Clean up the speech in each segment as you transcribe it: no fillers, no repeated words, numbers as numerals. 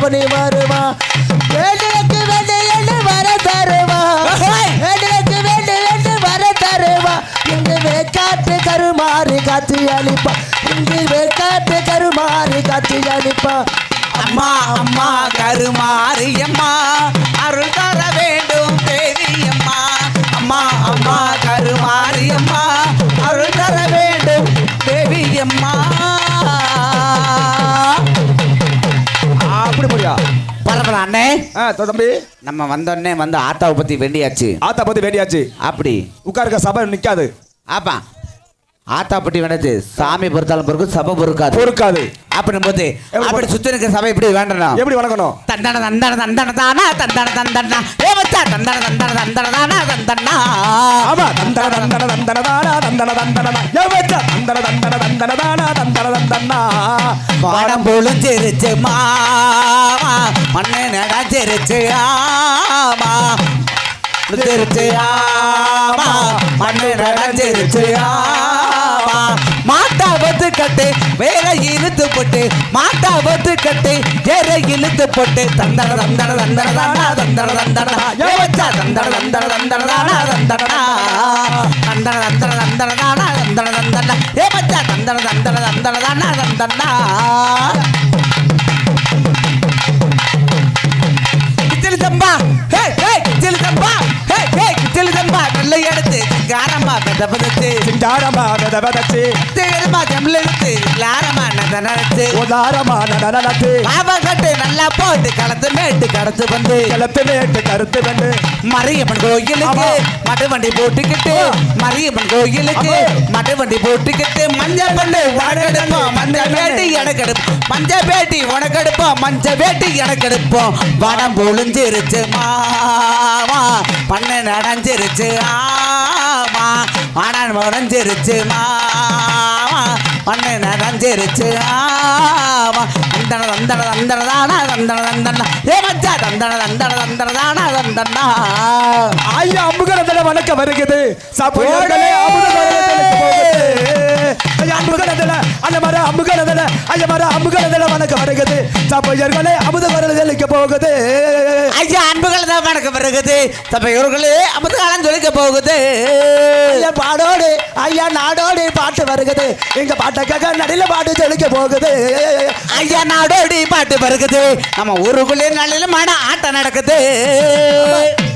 அவனி வருவா வேண்டுக்கு வேண்டு என்று வர தருவா வேண்டுக்கு வேண்டு என்று வர தருவா இங்கு வேக்காட்டு கருமாறி காட்சி அளிப்பா இங்கு வேக்காட்டு கருமாறி காட்சி அளிப்பா அம்மா அம்மா கருமாரியம்மா அருள் தர வேண்டும் தேவியம்மா அம்மா அம்மா கருமாரியம்மா அருள் தர வேண்டும் தேவியம்மா அப்படி முடியா பரவாயில்ல அண்ணே தம்பி நம்ம வந்தோடனே வந்து ஆத்தாவை பத்தி வேண்டியாச்சு அப்படி உட்காருக்க சபை நிக்காது ஆப்பா ஆத்தா பட்டி வேண்டாச்சு சாமி பொறுத்தாலும் பொறுக்கும் சபை பொறுக்காது அப்படின் போது அப்படி சுத்தி இருக்கிற சபை எப்படி வேண்டணும் எப்படி வணக்கணும் தண்டன தண்டன தண்டன தானா தண்டன தண்டனா ஏ மச்சா தண்டன தண்டன தண்டன தானா தண்டனா ஆமா தண்டன தண்டன தண்டன தானா தண்டன தண்டன ஏ மச்சா தண்டன தண்டன தண்டன தானா தண்டன தண்டனா வாடம் பொழுஞ்சிருச்சு மாமா மண்ணு நடஞ்சிருச்சு ஆமா திருச்சு ஆமா மண்ணு நடஞ்சிருச்சு ஆமா மாட்டா வந்து கட்டு வேற இழுத்து போட்டு மாட்டா வந்து கட்டு வேற இழுத்து போட்டு தந்தன தந்தன தந்தன தானா தந்தன தந்தனா ஏ வச்சா தந்தன தந்தன தந்தன தானா தந்தனா தந்தன தந்தன தந்தன தானா தந்தன தந்தனா ஏ வச்சா தந்தன தந்தன தந்தன தானா தந்தனா கிச்சலி சம்பா ஹே ஹே கிச்சலி சம்பா ஹே ஹே கிச்சலி சம்பா நல்ல எடுத்து காரமா பெதபதச்சு சிங்காரமா பெதபதச்சு தேரமா ஜம்ல எடுத்து லாரமா நதனச்சு ஓலாரமா நதனச்சு பாவ கட்டு நல்லா போட்டு களத்து மேட்டு கடத்து வந்து களத்து மேட்டு கருத்து வந்து மரியம்மன் கோயிலுக்கு மட்டு வண்டி போட்டுக்கிட்டு மரியம்மன் கோயிலுக்கு மட்டு வண்டி போட்டுக்கிட்டு மஞ்சள் பண்ணு உனக்கெடுப்போம் மஞ்சள் வேட்டி எனக்கு எடுப்போம் மஞ்சள் வேட்டி உனக்கு எடுப்போம் மஞ்சள் வேட்டி எனக்கு எடுப்போம் வனம் பொழிஞ்சிருச்சு மாமா பண்ணு நடஞ்சிருச்சு ஆமா வனம் உடஞ்சிருச்சு மாமா பண்ணு நடஞ்சிருச்சு ஆமா தந்தன தந்தன தந்தன தானா தந்தன தந்தன ஏ மச்சா தந்தன தந்தன தந்தன தானா தந்தனா ஐயா அம்புகரதல வணக்கம் வருகிறது சாப்பிடுங்களே அம்புகரதல போகுது ஐயா அம்புகரதல அந்த மர அம்புகரதல ஐயா மர அம்புகரதல வணக்கம் வருகிறது சாப்பிடுங்களே அம்புகரதலுக்கு போகுது ஐயா அன்புகரதல வணக்கம் வருகிறது சாப்பிடுங்களே அம்புகரதல சொல்லிக்க போகுது ஐயா பாடோடு ஐயா நாடோடு பாட்டு வருகிறது எங்க பாட்டக்காக நடில பாட்டு சொல்லிக்க போகுது ஐயா நாடோடி பாட்டு வருகிறது நம்ம ஊருக்குள்ளே நல்ல மன ஆட்டம் நடக்குது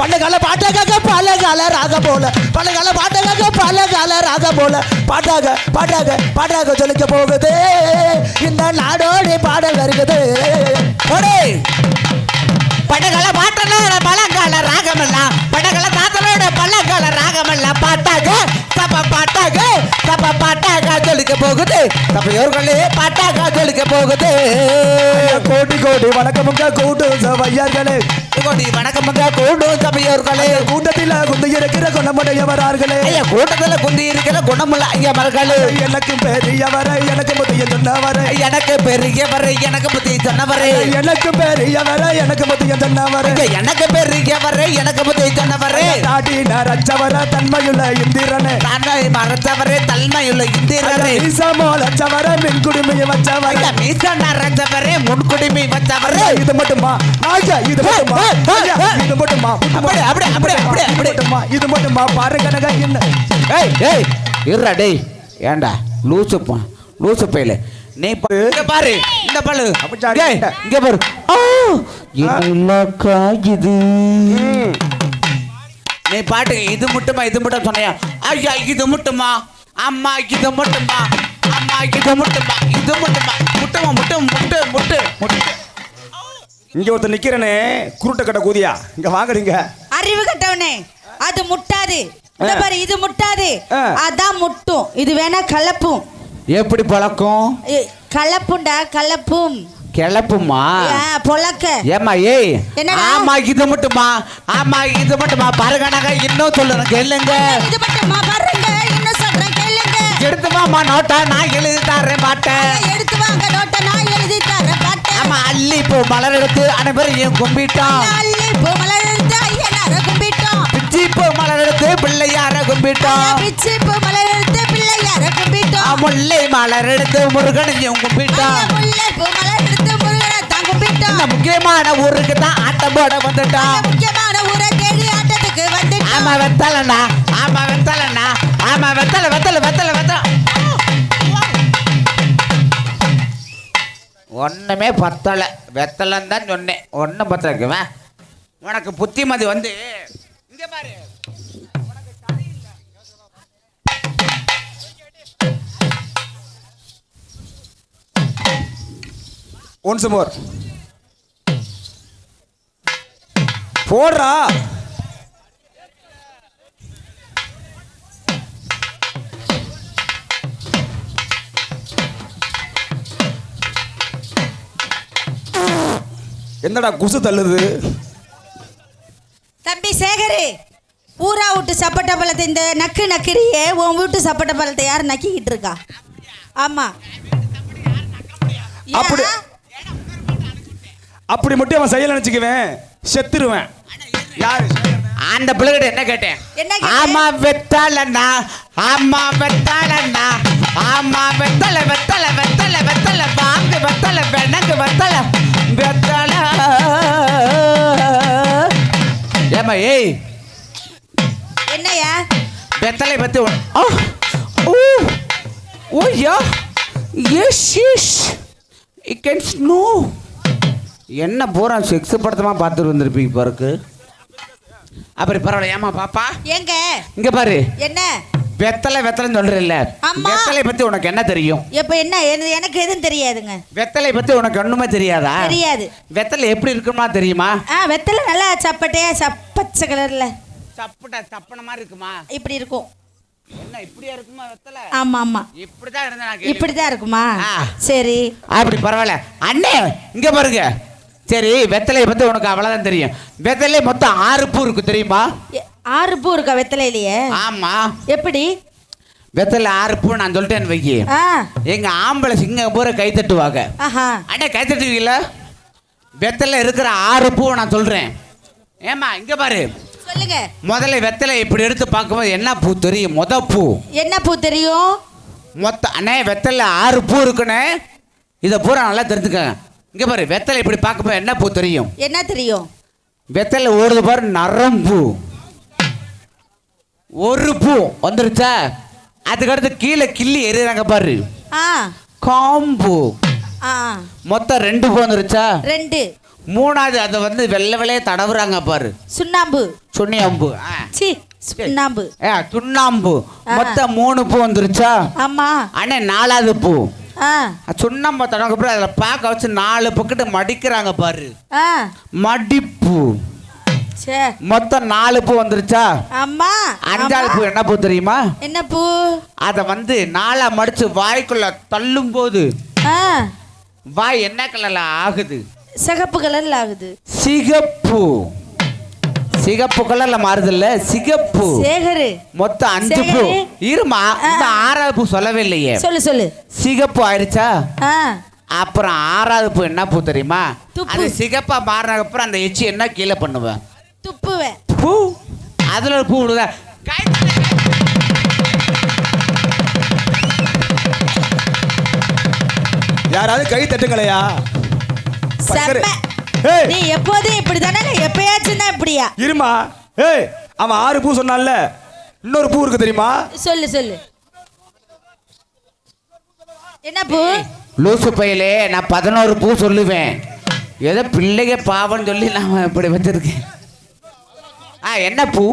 பண்டகால பாட்டக்காக பல கால ராக போல பண்டகால பாட்டக்காக பல கால ராக போல பாட்டாக பாட்டாக பாட்டாக சொல்லிக்க போகுது இந்த நாடோடி பாடல் வருகிறது படகால பாட்டனோட பழங்கால ராகமெல்லாம் படகால தாத்தனோட பழங்கால ராகமெல்லாம் பாட்டாக தப்ப பாட்டாக தப்ப பாட்டாக சொல்லிக்க போகுது தப்பையோர்களே பாட்டாக சொல்லிக்க போகுது கோடி கோடி வணக்கமுங்க கூட்டு சபையர்களே கோடி வணக்கமுங்க கூட்டு சபையோர்களே கூட்டத்தில் குந்தி இருக்கிற குணமுடையவரார்களே கூட்டத்தில் குந்தி இருக்கிற குணமுள்ள ஐயவர்களே எனக்கு பெரியவரை எனக்கு முதிய சொன்னவரை எனக்கு பெரியவரை எனக்கு முதிய சொன்னவரை எனக்கு பெரியவரை எனக்கு முதிய சொன்னவரை எனக்கு பெரியவரை எனக்கு முதிய சொன்னவரை தாடி நரச்சவர தன்மையுள்ள இந்திரனே தன்மை மறச்சவரே தன்மையுள்ள இந்திரனே மீசமோலச்சவர மின்குடுமையை வச்சவரை மீச நரச்சவரே முன்குடுமை வச்சவரே இது மட்டுமா ஆயா இது மட்டுமா இது மட்டுமா அப்படி அப்படி அப்படி அப்படி மட்டுமா இது மட்டுமா பாருங்க என்ன ஏய் ஏய் இருடா டேய் ஏண்டா லூசு பையில நீ பாரு இந்த பழு இங்க பாரு என்ன காயுது நீ பாட்டு இது மட்டும் சொன்னியா ஐயா இது மட்டுமா அம்மா இது மட்டுமா அம்மா இது மட்டுமா முட்டுமா முட்டு இங்க ஒருத்தர் நிக்கிறனே குருட்ட கட்ட கூதியா இங்க வாங்குறீங்க அறிவு கட்டவனே அது முட்டாது இந்த பாரு இது முட்டாது அதான் முட்டும் இது வேணா கலப்பும் எப்படி பழக்கம் கலப்புண்டா கலப்பும் கிளப்புமா பொழக்க ஏமா ஏய் ஆமா இது மட்டுமா பாருங்க இன்னும் சொல்லுறேன் கேளுங்க இது மட்டுமா பாருங்க இன்னும் சொல்றேன் கேளுங்க எடுத்து வாமா நோட்டா நான் எழுதி தரேன் பாட்டேன் எடுத்து வாங்க நோட்டா நான் எழுதி தரேன் பாட்டேன் ஆமா அள்ளி பூ மலர் எடுத்து அனைவரையும் கும்பிட்டோம் அள்ளி பூ மலர் எடுத்து ஐயனார கும்பிட்டோம் பிச்சி பூ மலர் எடுத்து பிள்ளையார கும்பிட்டோம் பிச்சி பூ மலர் எடுத்து பிள்ளையார கும்பிட்டோம் முல்லை மலர் எடுத்து முருகனையும் கும்பிட்டோம் முல்லை பூ மலர் எடுத்து முருகனை தான் கும்பிட்டோம் அந்த முக்கியமான ஊருக்கு தான் ஆட்டம் போட வந்துட்டோம். முக்கியமான ஊரை தேடி ஆட்டத்துக்கு வந்துட்டோம். ஆமா வெத்தலண்ணா, ஆமா வெத்தலண்ணா, ஆமா வெத்தல வெத்தல வெத்தல வெத்தல. ஒண்ணுமே பத்தலை, வெத்தலன்னு தான் சொன்னேன். ஒன்றும் பத்தலைக்குவேன். உனக்கு புத்திமதி வந்து இங்க பாரு. ஒன்ஸ் மோர் போடுறா. என்னடா குசு தள்ளுது? தம்பி சேகரு, ஊரா விட்டு சப்பட்ட பழத்தை இந்த நக்கு நக்கிரியே உன் வீட்டு சப்பட்ட பழத்தை யார் நக்கிக்கிட்டு இருக்கா? ஆமா. அப்படி அப்படி மட்டும் அவன் செய்யல நினைச்சுக்குவேன், செத்துருவேன். யாரு அந்த பிள்ளைகிட்ட என்ன கேட்டேன்? என்ன கேட்ட? ஆமா வெத்தலண்ணா, ஆமா வெத்தலண்ணா, ஆமா வெத்தல வெத்தல வெத்தல வெத்தல வாங்கு வெத்தல வெனக்கு வெத்தல வெத்தல. ஏமா ஏய், என்னையா வெத்தலை பத்தி oh ya yes yes you can snow. என்ன பூரா செக்ஸ் படத்தமா பார்த்துட்டு வந்திருப்பீங்க பாருக்கு. அப்படி பரவாயில்ல. ஏமா பாப்பா எங்க இங்க பாரு. என்ன வெத்தலை வெத்தலைன்னு சொல்றீல்ல, ஆமா. வெத்தலை பத்தி உனக்கு என்ன தெரியும்? இப்ப என்ன எனக்கு எதுவும் தெரியாதுங்க. வெத்தலை பத்தி உனக்கு ஒண்ணுமே தெரியாதா? தெரியாது. வெத்தலை எப்படி இருக்குமா தெரியுமா? வெத்தலை நல்லா சப்பட்டையா பச்சை கலர்ல சப்புட்ட சப்பன மாதிரி இருக்குமா? இப்படி இருக்கும். என்ன இப்படியா இருக்குமா வெத்தலை? ஆமா ஆமா இப்படிதான் இருந்தா நான் இப்படிதான் இருக்குமா? ஆ. சரி அப்படி பரவாயில்ல. அண்ணே இங்க பாருங்க. சரி வெத்தலையை பத்தி உனக்கு அவ்வளவுதான் தெரியும். வெத்தலை மொத்தம் 6 பூ இருக்கு தெரியுமா? 6 பூ இருக்கா வெத்தலையிலேயே? ஆமா. எப்படி வெத்தலை 6 பூ நான் சொல்லிட்டேன்னு வைக்கி. எங்க ஆம்பளை சிங்கம் பூரா கை தட்டுவாங்க. அண்ணே கை தட்டுவீங்கள? வெத்தலை இருக்கிற 6 பூ நான் சொல்றேன். ஏமா இங்க பாரு. சொல்லுங்க. முதல்ல வெத்தலை இப்படி எடுத்து பார்க்கும்போது என்ன பூ தெரியும்? மொத பூ என்ன பூ தெரியும்? அண்ணே வெத்தலை 6 பூ இருக்குன்னு இதை பூரா நல்லா தெரிஞ்சுக்கங்க. இங்க பாரு, வெத்தலை இப்படி பார்க்கும்போது என்ன பூ தெரியும்? என்ன தெரியும்? வெத்தலை ஓடுது பாரு, நரம்பூ. ஒரு பூ வந்துருச்சா, அதுக்கடுத்து கீழே கிள்ளி எறிறாங்க பாரு, காம்பு. மொத்தம் 2 பூ வந்துருச்சா? 2. மூணாவது அதை வந்து வெள்ளை வெள்ளையே தடவுறாங்க பாரு, சுண்ணாம்பு. சுண்ணாம்பு. சுண்ணாம்பு சுண்ணாம்பு. மொத்தம் 3 பூ வந்துருச்சா? ஆமா. அண்ணே 4வது பூ சுண்ணாம்பு தடவுங்க அப்புறம் அதில் பார்க்க வச்சு 4 பக்கெட்டு மடிக்கிறாங்க பாரு, மடிப்பு. மொத்தம் 4 பூ வந்துருச்சா? ஆமா. 5வது பூ என்ன பூ தெரியுமா? என்ன பூ? அத வந்து 4 மடிச்சு வாய்க்குள்ள தள்ளும் போது வாய் என்ன கலர்ல ஆகுது? சிகப்பு கலர்ல ஆகுது. சிகப்பு. சிகப்பு கலர்ல மாறுது இல்ல, சிகப்பு. சேகரு மொத்தம் 5 பூ. இருமா, இந்த 6வது பூ சொல்லவே இல்லையே. சொல்லு. சிகப்பு ஆயிடுச்சா? அப்புறம் 6வது பூ என்ன பூ தெரியுமா? அது சிகப்பா மாறினதுக்கு அப்புறம் அந்த எச்சி என்ன கீழே பண்ணுவேன்? துப்புவேன். பூ. அதுல ஒரு பூ விடுதா. யாராவது கை தட்டுங்களையா? நீ எப்போதும் இப்படிதானே? எப்பயாச்சும் தான் இப்படியா? இருமா. ஏய், அவன் 6 பூ சொன்னான்ல, இன்னொரு பூ இருக்கு தெரியுமா? சொல்லு. என்ன பூ? லூசு பையிலே நான் 11 பூ சொல்லுவேன். ஏதோ பிள்ளைங்க பாவம்னு சொல்லி நான் இப்படி வச்சிருக்கேன். என்ன பூ?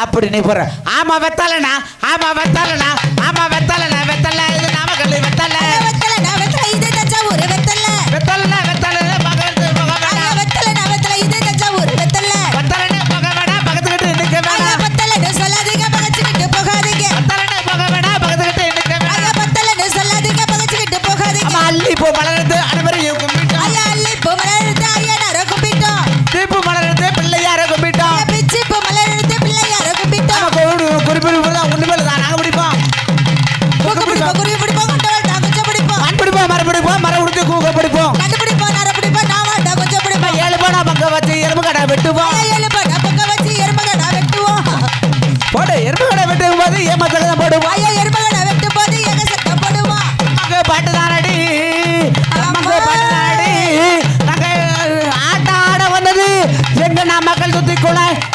அப்படி நீ போற. ஆமா வெத்தலனா, ஆமா வெத்தலனா, ஆமா வெத்தலனா, வெத்தல இது நாமக்கல் வெத்தல. வெத்தலனா வெத்தல இது தஞ்சாவூர் வெத்தல. வெத்தலனா வெத்தல பக்கத்து பக்கவேடா. வெத்தலனா வெத்தல இது தஞ்சாவூர் வெத்தல. வெத்தலனா பக்கவேடா பக்கத்துக்கிட்டு நிக்க வேடா. வெத்தலனா சொல்லாதீங்க பக்கத்துக்கிட்டு போகாதீங்க. வெத்தலனா பக்கவேடா பக்கத்துக்கிட்டு நிக்க வேடா. வெத்தலனா சொல்லாதீங்க பக்கத்துக்கிட்டு போகாதீங்க. அம்மா அள்ளி போ மலர்ந்து அனைவரையும் கும்பிட்டோம். ஐயா அள்ளி போ மலர்ந்து ஐயனார கும்பிட்டோம். தீப்பு மலர்ந்து பிள்ளையார கும்பிட்டோம். பிச்சி போ மலர்ந்து பிள்ளையார கும்பிட்டோம். குறிப்பிட்டு ஒண்ணுமே இல்லை, நாங்க பிடிப்போம். குருவி பிடிப்போம் கொண்டவள் நாங்க பிடிப்போம்.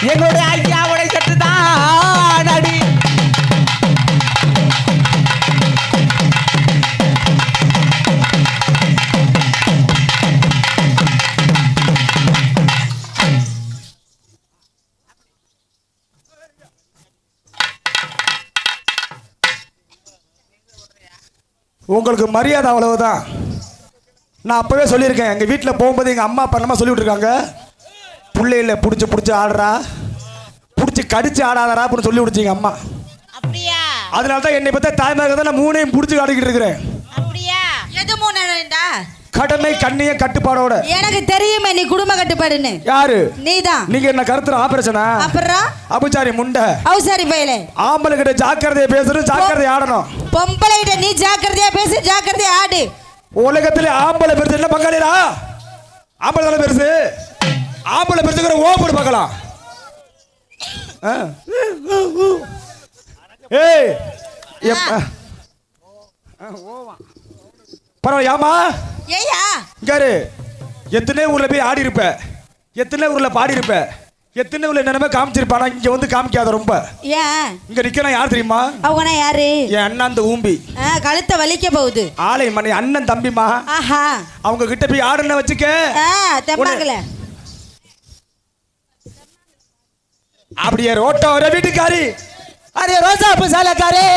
எங்களுடைய ஐயாவுடைய சட்டு தான் அடி. உங்களுக்கு மரியாதை அவ்வளவுதான். நான் அப்போவே சொல்லியிருக்கேன், எங்கள் வீட்டில் போகும்போது எங்கள் அம்மா அப்பா என்னமா சொல்லி விட்ருக்காங்க, பிள்ளைகளை பிடிச்சி ஆடுறா, பிடிச்சி கடிச்சு ஆடாதரா அப்படின்னு சொல்லி விடுச்சிங்க அம்மா. அப்படியா? அதனால தான் என்னை பார்த்தா தாய்மாக தான் நான் மூணையும் பிடிச்சி ஆடிக்கிட்டு இருக்கிறேன். அப்படியா? எது மூணுடா? கடமை கண்ணிய கட்டுப்பாடோட. எனக்கு தெரியுமே நீ குடும்ப கட்டுப்பாடுன்னு. யாரு? நீதான். நீங்க என்ன கருத்துல ஆபரேஷனா? அப்புறம் அபுச்சாரி முண்டை. அவுசாரி பையலே. ஆம்பளை கிட்ட ஜாக்கிரதையா பேசணும், ஜாக்கிரதையா ஆடணும். பொம்பளை கிட்ட நீ ஜாக்கிரதையா பேசு, ஜாக்கிரதையா ஆடு. உலகத்துல ஆம்பளை பெருசு என்ன பங்காளிடா? ஆம்பளை தானே பெருசு. ஆம்பளை பெருசுங்கிற ஓப்படு பார்க்கலாம். ஏய் பரவாயில்ல. ஏமா ஏயா இங்காரு எத்தனை ஊர்ல போய் ஆடி இருப்ப, எத்தனை ஊர்ல பாடி இருப்ப, எத்தனை ஊர்ல என்னென்ன காமிச்சிருப்பானா, இங்க வந்து காமிக்காத. ரொம்ப ஏன் இங்க நிக்கணும் யார் தெரியுமா? அவங்க யாரு? என் அண்ணன் அந்த ஊம்பி கழுத்தை வலிக்க போகுது. ஆலை மணி அண்ணன் தம்பிமா. ஆஹா, அவங்க கிட்ட போய் ஆடுன வச்சுக்க. தெம்பாங்கல அப்படியே ரோட்டோ வர வீட்டுக்காரி, அரே ரோசா புசாலக்காரே,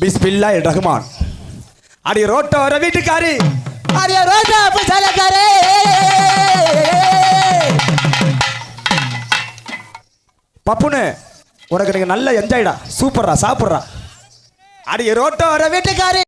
பிஸ்மில்லாஹிர் ரஹ்மான். அடி ரோட்டோ வர வீட்டுக்காரி, அரே ரோசா புசாலக்காரே. பப்புனு உனக்கு நீங்க நல்ல என்ஜாய்டா, சூப்பர்ரா, சாப்பிட்றா. அடி ரோட்டோ வர வீட்டுக்காரி.